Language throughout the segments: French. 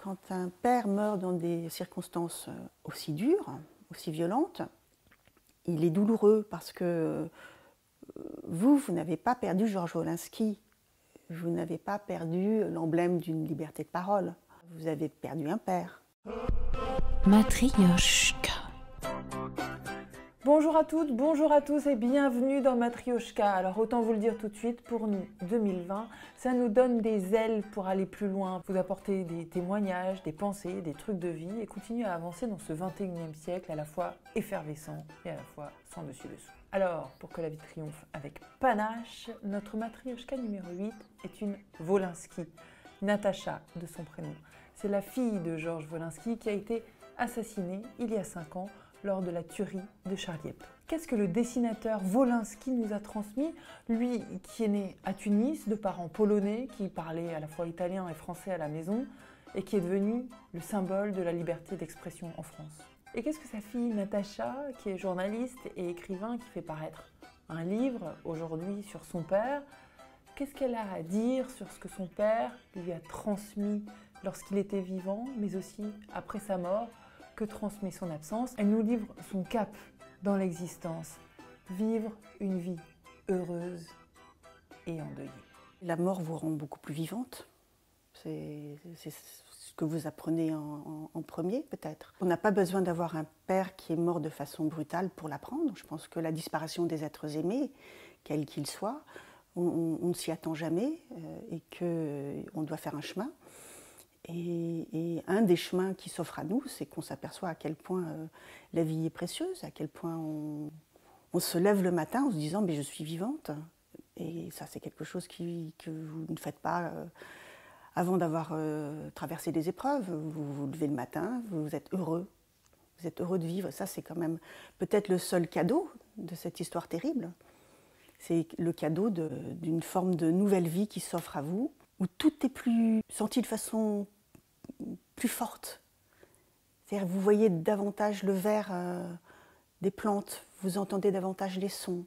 Quand un père meurt dans des circonstances aussi dures, aussi violentes, il est douloureux parce que vous n'avez pas perdu Georges Wolinski, vous n'avez pas perdu l'emblème d'une liberté de parole, vous avez perdu un père. Matrioshka. Bonjour à toutes, bonjour à tous et bienvenue dans Matrioshka. Alors autant vous le dire tout de suite, pour nous, 2020, ça nous donne des ailes pour aller plus loin, vous apporter des témoignages, des pensées, des trucs de vie et continuer à avancer dans ce 21e siècle à la fois effervescent et à la fois sans dessus-dessous. Alors, pour que la vie triomphe avec panache, notre Matrioshka numéro 8 est une Wolinski, Natacha de son prénom. C'est la fille de Georges Wolinski qui a été assassinée il y a 5 ans lors de la tuerie de Charlie Hebdo. Qu'est-ce que le dessinateur Wolinski nous a transmis, lui qui est né à Tunis, de parents polonais, qui parlait à la fois italien et français à la maison, et qui est devenu le symbole de la liberté d'expression en France. Et qu'est-ce que sa fille Natacha, qui est journaliste et écrivain, qui fait paraître un livre aujourd'hui sur son père, qu'est-ce qu'elle a à dire sur ce que son père lui a transmis lorsqu'il était vivant, mais aussi après sa mort, que transmet son absence? Elle nous livre son cap dans l'existence, vivre une vie heureuse et endeuillée. La mort vous rend beaucoup plus vivante, c'est ce que vous apprenez en premier peut-être. On n'a pas besoin d'avoir un père qui est mort de façon brutale pour l'apprendre. Je pense que la disparition des êtres aimés, quels qu'ils soient, on ne s'y attend jamais et qu'on doit faire un chemin. Et un des chemins qui s'offre à nous, c'est qu'on s'aperçoit à quel point la vie est précieuse, à quel point on se lève le matin en se disant « mais je suis vivante ». Et ça, c'est quelque chose que vous ne faites pas avant d'avoir traversé des épreuves. Vous vous levez le matin, vous êtes heureux. Vous êtes heureux de vivre. Ça, c'est quand même peut-être le seul cadeau de cette histoire terrible. C'est le cadeau d'une forme de nouvelle vie qui s'offre à vous, où tout est plus senti de façon plus forte. C'est-à-dire vous voyez davantage le vert des plantes, vous entendez davantage les sons,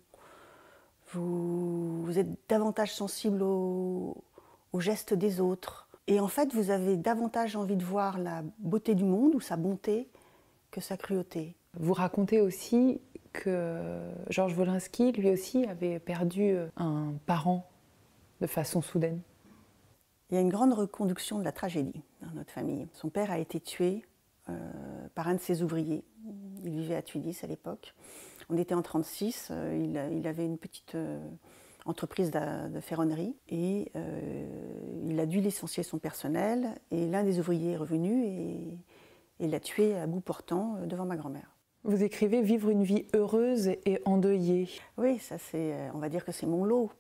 vous êtes davantage sensible aux gestes des autres. Et en fait, vous avez davantage envie de voir la beauté du monde ou sa bonté que sa cruauté. Vous racontez aussi que Georges Wolinski, lui aussi, avait perdu un parent de façon soudaine. Il y a une grande reconduction de la tragédie dans notre famille. Son père a été tué par un de ses ouvriers. Il vivait à Tunis à l'époque. On était en 1936, il avait une petite entreprise de ferronnerie et il a dû licencier son personnel et l'un des ouvriers est revenu et l'a tué à bout portant devant ma grand-mère. Vous écrivez « Vivre une vie heureuse et endeuillée ». Oui, ça c'est, on va dire que c'est mon lot.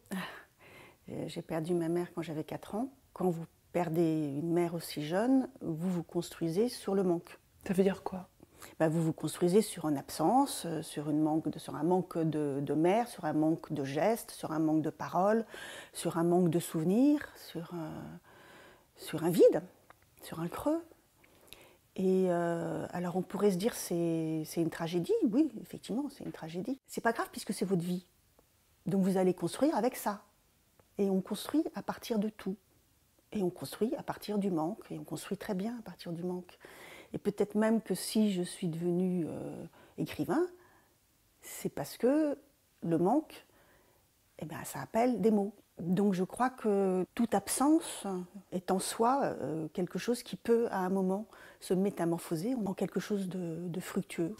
J'ai perdu ma mère quand j'avais 4 ans. Quand vous perdez une mère aussi jeune, vous vous construisez sur le manque. Ça veut dire quoi? Vous vous construisez sur une absence, sur un manque de mère, sur un manque de gestes, sur un manque de paroles, sur un manque de souvenirs, sur un vide, sur un creux. Et alors on pourrait se dire c'est une tragédie, oui, effectivement, c'est une tragédie. C'est pas grave puisque c'est votre vie. Donc vous allez construire avec ça. Et on construit à partir de tout. Et on construit à partir du manque, et on construit très bien à partir du manque. Et peut-être même que si je suis devenue écrivain, c'est parce que le manque, ça appelle des mots. Donc je crois que toute absence est en soi quelque chose qui peut à un moment se métamorphoser en quelque chose de fructueux.